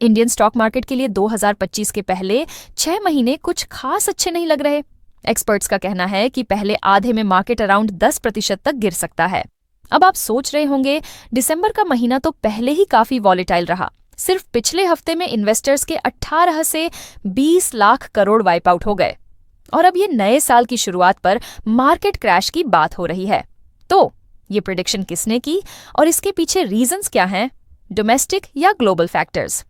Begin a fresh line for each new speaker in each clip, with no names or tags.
Indian stock market के लिए 2025 के पहले 6 महीने कुछ खास अच्छे नहीं लग रहे। एक्सपर्ट्स का कहना है कि पहले आधे में मार्केट अराउंड 10% तक गिर सकता है। अब आप सोच रहे होंगे, दिसंबर का महीना तो पहले ही काफी वॉलेटाइल रहा। सिर्फ पिछले हफ्ते में इन्वेस्टर्स के 18 से 20 लाख करोड़ वाइप आउट हो गए और अब ये नए साल की शुरुआत पर मार्केट क्रैश की बात हो रही है। तो ये प्रेडिक्शन किसने की और इसके पीछे रीजंस क्या हैं, डोमेस्टिक या ग्लोबल फैक्टर्स?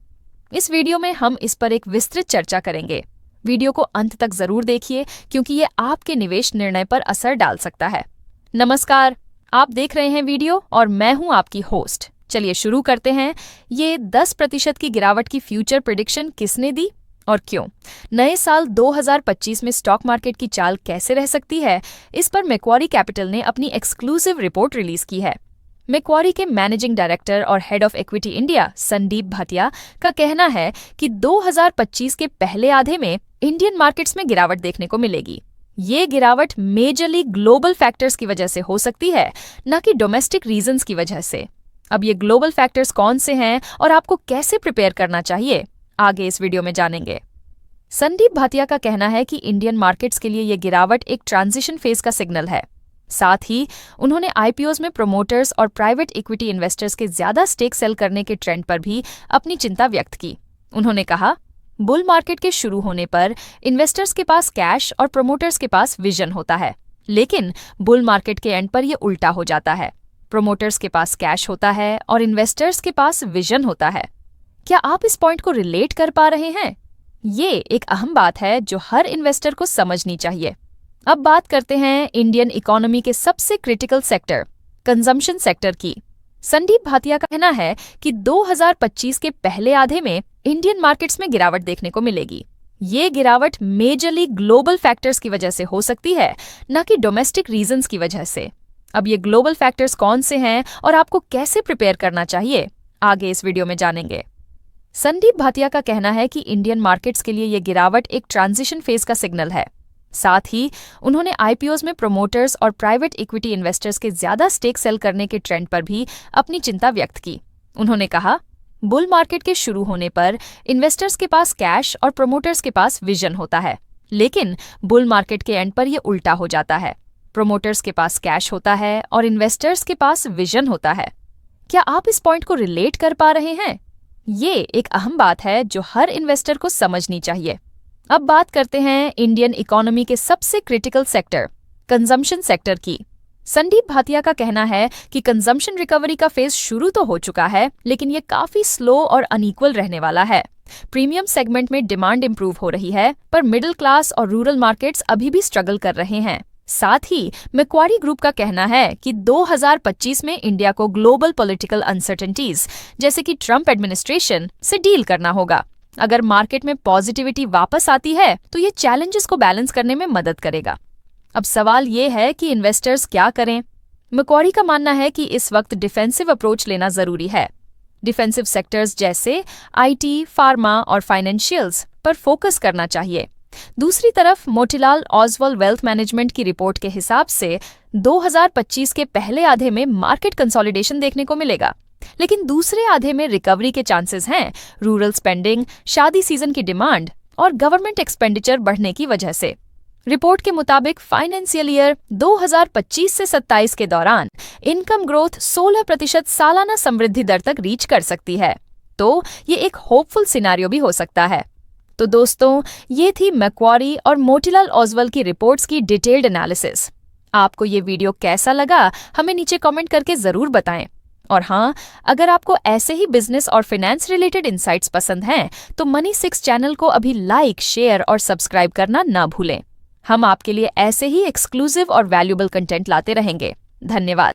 इस वीडियो में हम इस पर एक विस्तृत चर्चा करेंगे। वीडियो को अंत तक जरूर देखिए क्योंकि ये आपके निवेश निर्णय पर असर डाल सकता है। नमस्कार, आप देख रहे हैं वीडियो और मैं हूं आपकी होस्ट। चलिए शुरू करते हैं। ये 10% की गिरावट की फ्यूचर प्रेडिक्शन किसने दी और क्यों? नए साल 2025 में स्टॉक मार्केट की चाल कैसे रह सकती है, इस पर मैक्वारी कैपिटल ने अपनी एक्सक्लूसिव रिपोर्ट रिलीज की है। मैक्वारी के मैनेजिंग डायरेक्टर और head of equity India Sandeep Bhatia का कहना है कि 2025 के पहले आधे में इंडियन मार्केट्स में गिरावट देखने को मिलेगी। ये गिरावट मेजरली ग्लोबल फैक्टर्स की वजह से हो सकती है, न कि डोमेस्टिक रीजंस की वजह से। अब ये ग्लोबल फैक्टर्स कौन से हैं और आपको कैसे प्रिपेयर करना चाहिए, आगे इस वीडियो में जानेंगे। संदीप भाटिया का कहना है कि इंडियन मार्केट्स के लिए ये गिरावट एक ट्रांजिशन फेज का सिग्नल है। साथ ही उन्होंने आईपीओज में प्रोमोटर्स और प्राइवेट इक्विटी इन्वेस्टर्स के ज्यादा स्टेक सेल करने के ट्रेंड पर भी अपनी चिंता व्यक्त की। उन्होंने कहा, बुल मार्केट के शुरू होने पर इन्वेस्टर्स के पास कैश और प्रोमोटर्स के पास विजन होता है, लेकिन बुल मार्केट के एंड पर यह उल्टा हो जाता है। प्रोमोटर्स के पास कैश होता है और इन्वेस्टर्स के पास विजन होता है। क्या आप इस पॉइंट को रिलेट कर पा रहे हैं? ये एक अहम बात है जो हर इन्वेस्टर को समझनी चाहिए। अब बात करते हैं इंडियन इकोनॉमी के सबसे क्रिटिकल सेक्टर, कंजम्पशन सेक्टर की। संदीप भाटिया का कहना है कि 2025 के पहले आधे में इंडियन मार्केट्स में गिरावट देखने को मिलेगी। ये गिरावट मेजरली ग्लोबल फैक्टर्स की वजह से हो सकती है, न कि डोमेस्टिक रीजंस की वजह से। अब ये ग्लोबल फैक्टर्स कौन से हैं और आपको कैसे प्रिपेयर करना चाहिए, आगे इस वीडियो में जानेंगे। संदीप भाटिया का कहना है कि इंडियन मार्केट्स के लिए ये गिरावट एक ट्रांजिशन फेज का सिग्नल है। साथ ही उन्होंने आईपीओज में प्रोमोटर्स और प्राइवेट इक्विटी इन्वेस्टर्स के ज्यादा स्टेक सेल करने के ट्रेंड पर भी अपनी चिंता व्यक्त की। उन्होंने कहा, बुल मार्केट के शुरू होने पर इन्वेस्टर्स के पास कैश और प्रोमोटर्स के पास विजन होता है, लेकिन बुल मार्केट के एंड पर यह उल्टा हो जाता है। प्रोमोटर्स के पास कैश होता है और इन्वेस्टर्स के पास विजन होता है। क्या आप इस पॉइंट को रिलेट कर पा रहे हैं? ये एक अहम बात है जो हर इन्वेस्टर को समझनी चाहिए। अब बात करते हैं इंडियन इकोनॉमी के सबसे क्रिटिकल सेक्टर, कंजम्पशन सेक्टर की। संदीप भाटिया का कहना है कि कंजम्पशन रिकवरी का फेज शुरू तो हो चुका है, लेकिन ये काफी स्लो और अनइक्वल रहने वाला है। प्रीमियम सेगमेंट में डिमांड इंप्रूव हो रही है, पर मिडिल क्लास और रूरल मार्केट्स अभी भी स्ट्रगल कर रहे हैं। साथ ही मैक्वारी ग्रुप का कहना है कि 2025 में इंडिया को ग्लोबल पॉलिटिकल अनसर्टेनिटीज जैसे कि ट्रम्प एडमिनिस्ट्रेशन से डील करना होगा। अगर मार्केट में पॉजिटिविटी वापस आती है तो ये चैलेंजेस को बैलेंस करने में मदद करेगा। अब सवाल ये है कि इन्वेस्टर्स क्या करें? मैक्वारी का मानना है कि इस वक्त डिफेंसिव अप्रोच लेना जरूरी है। डिफेंसिव सेक्टर्स जैसे आईटी, फार्मा और फाइनेंशियल्स पर फोकस करना चाहिए। दूसरी तरफ मोतीलाल ओसवाल वेल्थ मैनेजमेंट की रिपोर्ट के हिसाब से 2025 के पहले आधे में मार्केट कंसोलिडेशन देखने को मिलेगा, लेकिन दूसरे आधे में रिकवरी के चांसेस हैं रूरल स्पेंडिंग, शादी सीजन की डिमांड और गवर्नमेंट एक्सपेंडिचर बढ़ने की वजह से। रिपोर्ट के मुताबिक फाइनेंशियल ईयर 2025 से 27 के दौरान इनकम ग्रोथ 16% सालाना समृद्धि दर तक रीच कर सकती है, तो ये एक होपफुल सिनारियो भी हो सकता है। तो दोस्तों, ये थी मैक्वारी और मोतीलाल ओसवाल की रिपोर्ट्स की डिटेल्ड एनालिसिस। आपको ये वीडियो कैसा लगा, हमें नीचे कमेंट करके जरूर बताएं। और हाँ, अगर आपको ऐसे ही बिजनेस और फाइनेंस रिलेटेड इंसाइट्स पसंद हैं, तो मनी 6 चैनल को अभी लाइक, शेयर और सब्सक्राइब करना ना भूलें। हम आपके लिए ऐसे ही एक्सक्लूसिव और वैल्यूएबल कंटेंट लाते रहेंगे। धन्यवाद।